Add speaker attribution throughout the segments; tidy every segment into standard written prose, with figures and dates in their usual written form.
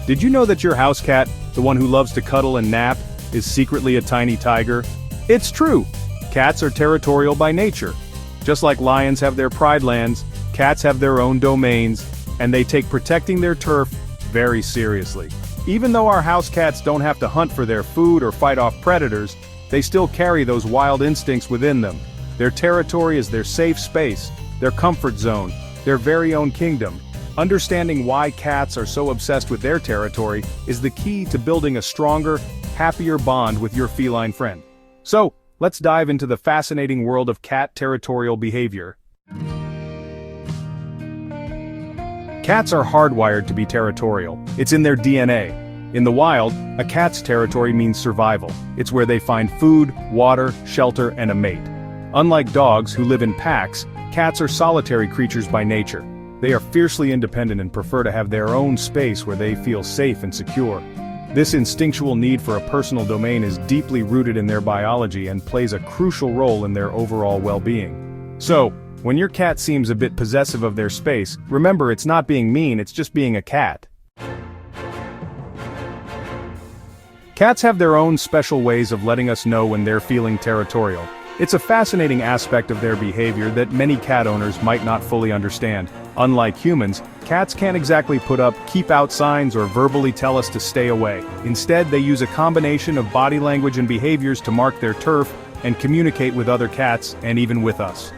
Speaker 1: Did you know that your house cat, the one who loves to cuddle and nap, is secretly a tiny tiger? It's true! Cats are territorial by nature. Just like lions have their pride lands, cats have their own domains, and they take protecting their turf very seriously. Even though our house cats don't have to hunt for their food or fight off predators, they still carry those wild instincts within them. Their territory is their safe space, their comfort zone, their very own kingdom. Understanding why cats are so obsessed with their territory is the key to building a stronger, happier bond with your feline friend. So, let's dive into the fascinating world of cat territorial behavior. Cats are hardwired to be territorial. It's in their DNA. In the wild, a cat's territory means survival. It's where they find food, water, shelter, and a mate. Unlike dogs who live in packs, cats are solitary creatures by nature. They are fiercely independent and prefer to have their own space where they feel safe and secure. This instinctual need for a personal domain is deeply rooted in their biology and plays a crucial role in their overall well-being. So, when your cat seems a bit possessive of their space, remember it's not being mean, it's just being a cat. Cats have their own special ways of letting us know when they're feeling territorial. It's a fascinating aspect of their behavior that many cat owners might not fully understand. Unlike humans, cats can't exactly put up keep out signs or verbally tell us to stay away. Instead, they use a combination of body language and behaviors to mark their turf and communicate with other cats and even with us.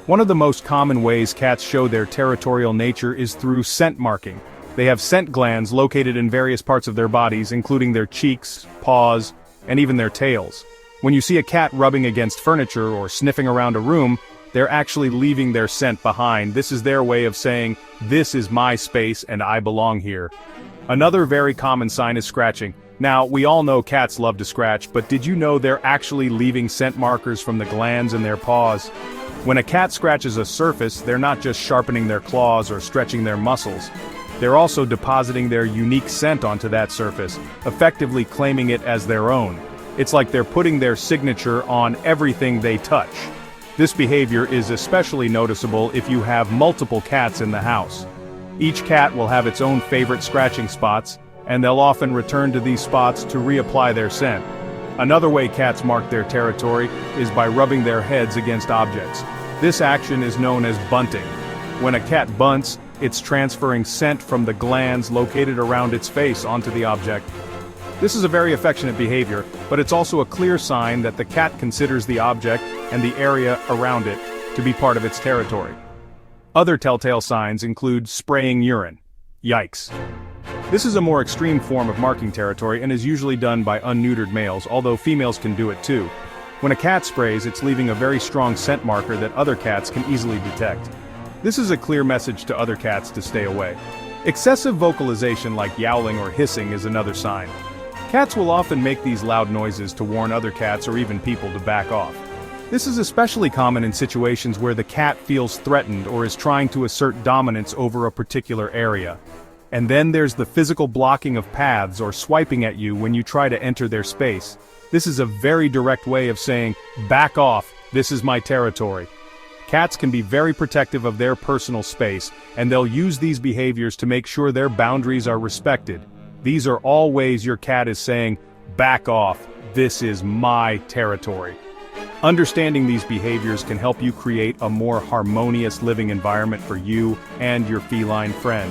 Speaker 1: One of the most common ways cats show their territorial nature is through scent marking. They have scent glands located in various parts of their bodies, including their cheeks, paws, and even their tails. When you see a cat rubbing against furniture or sniffing around a room, they're actually leaving their scent behind. This is their way of saying, "This is my space and I belong here." Another very common sign is scratching. Now, we all know cats love to scratch, but did you know they're actually leaving scent markers from the glands in their paws? When a cat scratches a surface, they're not just sharpening their claws or stretching their muscles. They're also depositing their unique scent onto that surface, effectively claiming it as their own. It's like they're putting their signature on everything they touch. This behavior is especially noticeable if you have multiple cats in the house. Each cat will have its own favorite scratching spots, and they'll often return to these spots to reapply their scent. Another way cats mark their territory is by rubbing their heads against objects. This action is known as bunting. When a cat bunts, it's transferring scent from the glands located around its face onto the object. This is a very affectionate behavior, but it's also a clear sign that the cat considers the object and the area around it to be part of its territory. Other telltale signs include spraying urine. Yikes. This is a more extreme form of marking territory and is usually done by unneutered males, although females can do it too. When a cat sprays, it's leaving a very strong scent marker that other cats can easily detect. This is a clear message to other cats to stay away. Excessive vocalization like yowling or hissing is another sign. Cats will often make these loud noises to warn other cats or even people to back off. This is especially common in situations where the cat feels threatened or is trying to assert dominance over a particular area. And then there's the physical blocking of paths or swiping at you when you try to enter their space. This is a very direct way of saying, "Back off, this is my territory." Cats can be very protective of their personal space, and they'll use these behaviors to make sure their boundaries are respected. These are all ways your cat is saying, "Back off, this is my territory." Understanding these behaviors can help you create a more harmonious living environment for you and your feline friend.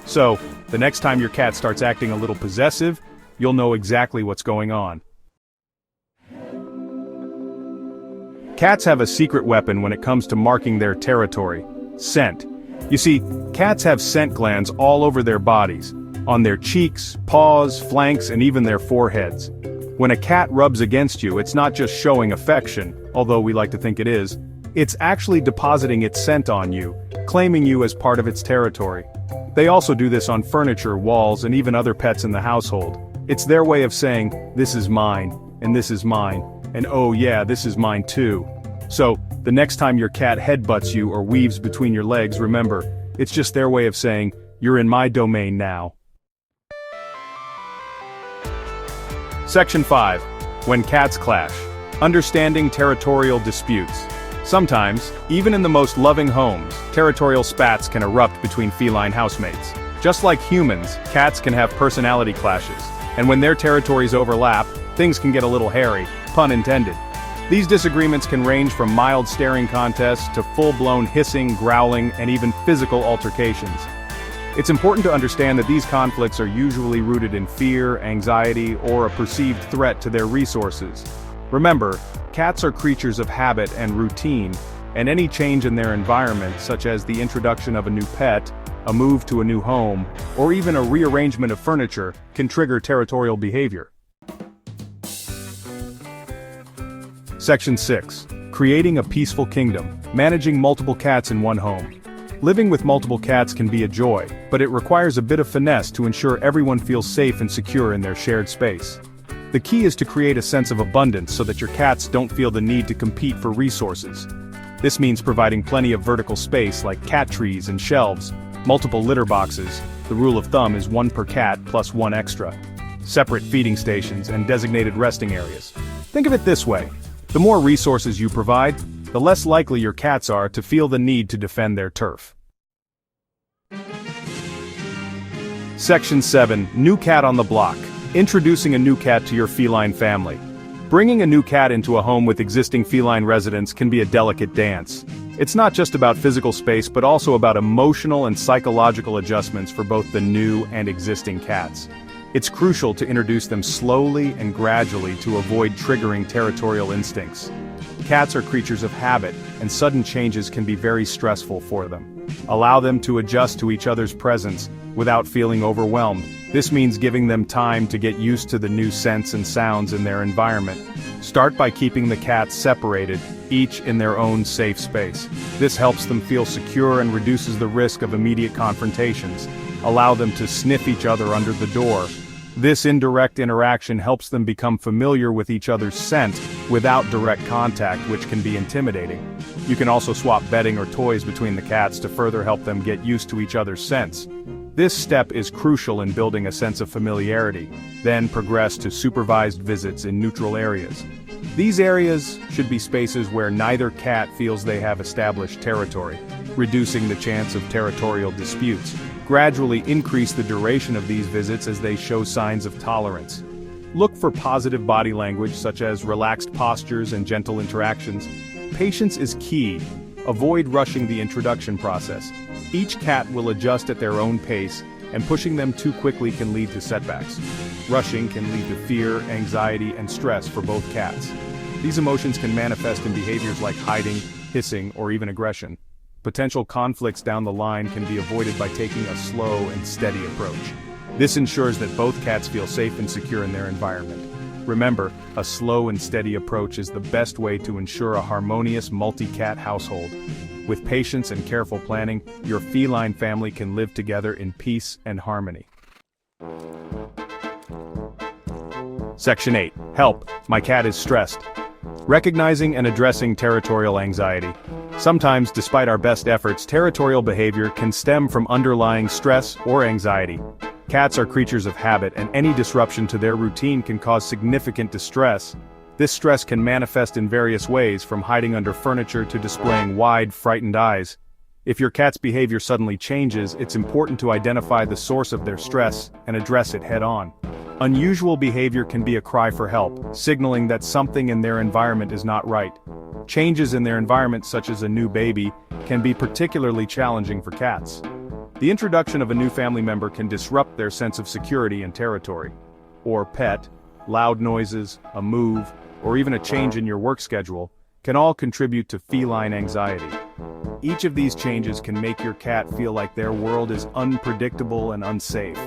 Speaker 1: So, the next time your cat starts acting a little possessive, you'll know exactly what's going on. Cats have a secret weapon when it comes to marking their territory: scent. You see, cats have scent glands all over their bodies, on their cheeks, paws, flanks, and even their foreheads. When a cat rubs against you, it's not just showing affection, although we like to think it is. It's actually depositing its scent on you, claiming you as part of its territory. They also do this on furniture, walls, and even other pets in the household. It's their way of saying, "This is mine, and this is mine, and oh yeah, this is mine too." So, the next time your cat headbutts you or weaves between your legs, remember, it's just their way of saying, "You're in my domain now." Section 5. When cats clash. Understanding territorial disputes. Sometimes, even in the most loving homes, territorial spats can erupt between feline housemates. Just like humans, cats can have personality clashes, and when their territories overlap, things can get a little hairy, pun intended. These disagreements can range from mild staring contests to full-blown hissing, growling, and even physical altercations. It's important to understand that these conflicts are usually rooted in fear, anxiety, or a perceived threat to their resources. Remember, cats are creatures of habit and routine, and any change in their environment, such as the introduction of a new pet, a move to a new home, or even a rearrangement of furniture, can trigger territorial behavior. Section 6. Creating a peaceful kingdom. Managing multiple cats in one home. Living with multiple cats can be a joy, but it requires a bit of finesse to ensure everyone feels safe and secure in their shared space. The key is to create a sense of abundance so that your cats don't feel the need to compete for resources. This means providing plenty of vertical space like cat trees and shelves, multiple litter boxes, the rule of thumb is 1 per cat plus 1 extra, separate feeding stations and designated resting areas. Think of it this way, the more resources you provide, the less likely your cats are to feel the need to defend their turf. Section 7. New cat on the block. Introducing a new cat to your feline family. Bringing a new cat into a home with existing feline residents can be a delicate dance. It's not just about physical space but also about emotional and psychological adjustments for both the new and existing cats. It's crucial to introduce them slowly and gradually to avoid triggering territorial instincts. Cats are creatures of habit, and sudden changes can be very stressful for them. Allow them to adjust to each other's presence without feeling overwhelmed. This means giving them time to get used to the new scents and sounds in their environment. Start by keeping the cats separated, each in their own safe space. This helps them feel secure and reduces the risk of immediate confrontations. Allow them to sniff each other under the door. This indirect interaction helps them become familiar with each other's scent without direct contact, which can be intimidating. You can also swap bedding or toys between the cats to further help them get used to each other's scents. This step is crucial in building a sense of familiarity, then progress to supervised visits in neutral areas. These areas should be spaces where neither cat feels they have established territory, reducing the chance of territorial disputes. Gradually increase the duration of these visits as they show signs of tolerance. Look for positive body language such as relaxed postures and gentle interactions. Patience is key. Avoid rushing the introduction process. Each cat will adjust at their own pace, and pushing them too quickly can lead to setbacks. Rushing can lead to fear, anxiety, and stress for both cats. These emotions can manifest in behaviors like hiding, hissing, or even aggression. Potential conflicts down the line can be avoided by taking a slow and steady approach. This ensures that both cats feel safe and secure in their environment. Remember, a slow and steady approach is the best way to ensure a harmonious multi-cat household. With patience and careful planning, your feline family can live together in peace and harmony. Section 8. Help, my cat is stressed. Recognizing and addressing territorial anxiety. Sometimes, despite our best efforts, territorial behavior can stem from underlying stress or anxiety. Cats are creatures of habit, and any disruption to their routine can cause significant distress. This stress can manifest in various ways, from hiding under furniture to displaying wide, frightened eyes. If your cat's behavior suddenly changes, it's important to identify the source of their stress and address it head-on. Unusual behavior can be a cry for help, signaling that something in their environment is not right. Changes in their environment, such as a new baby, can be particularly challenging for cats. The introduction of a new family member can disrupt their sense of security and territory. Or pet, loud noises, a move, or even a change in your work schedule can all contribute to feline anxiety. Each of these changes can make your cat feel like their world is unpredictable and unsafe.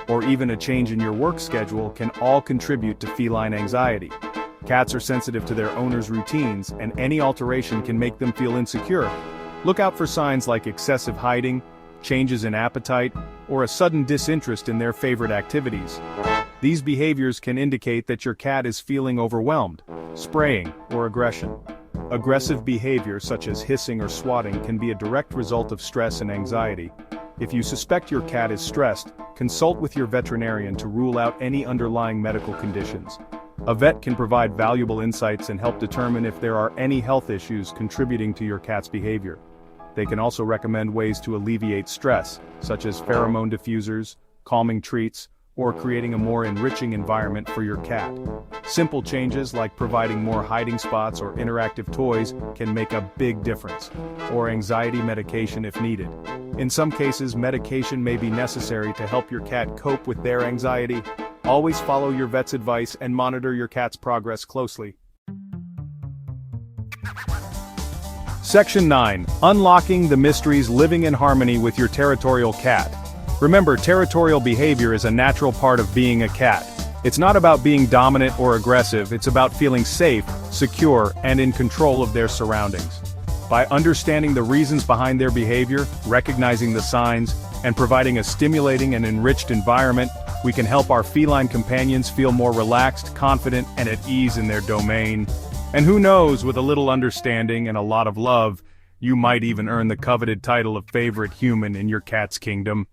Speaker 1: Or even a change in your work schedule can all contribute to feline anxiety. Cats are sensitive to their owners' routines, and any alteration can make them feel insecure. Look out for signs like excessive hiding, changes in appetite, or a sudden disinterest in their favorite activities. These behaviors can indicate that your cat is feeling overwhelmed, spraying, or aggression. Aggressive behavior such as hissing or swatting can be a direct result of stress and anxiety. If you suspect your cat is stressed, consult with your veterinarian to rule out any underlying medical conditions. A vet can provide valuable insights and help determine if there are any health issues contributing to your cat's behavior. They can also recommend ways to alleviate stress, such as pheromone diffusers, calming treats, or creating a more enriching environment for your cat. Simple changes like providing more hiding spots or interactive toys can make a big difference, or anxiety medication if needed. In some cases, medication may be necessary to help your cat cope with their anxiety. Always follow your vet's advice and monitor your cat's progress closely. Section 9. Unlocking the mysteries living in harmony with your territorial cat. Remember, territorial behavior is a natural part of being a cat. It's not about being dominant or aggressive, it's about feeling safe, secure, and in control of their surroundings. By understanding the reasons behind their behavior, recognizing the signs, and providing a stimulating and enriched environment, we can help our feline companions feel more relaxed, confident, and at ease in their domain. And who knows, with a little understanding and a lot of love, you might even earn the coveted title of favorite human in your cat's kingdom.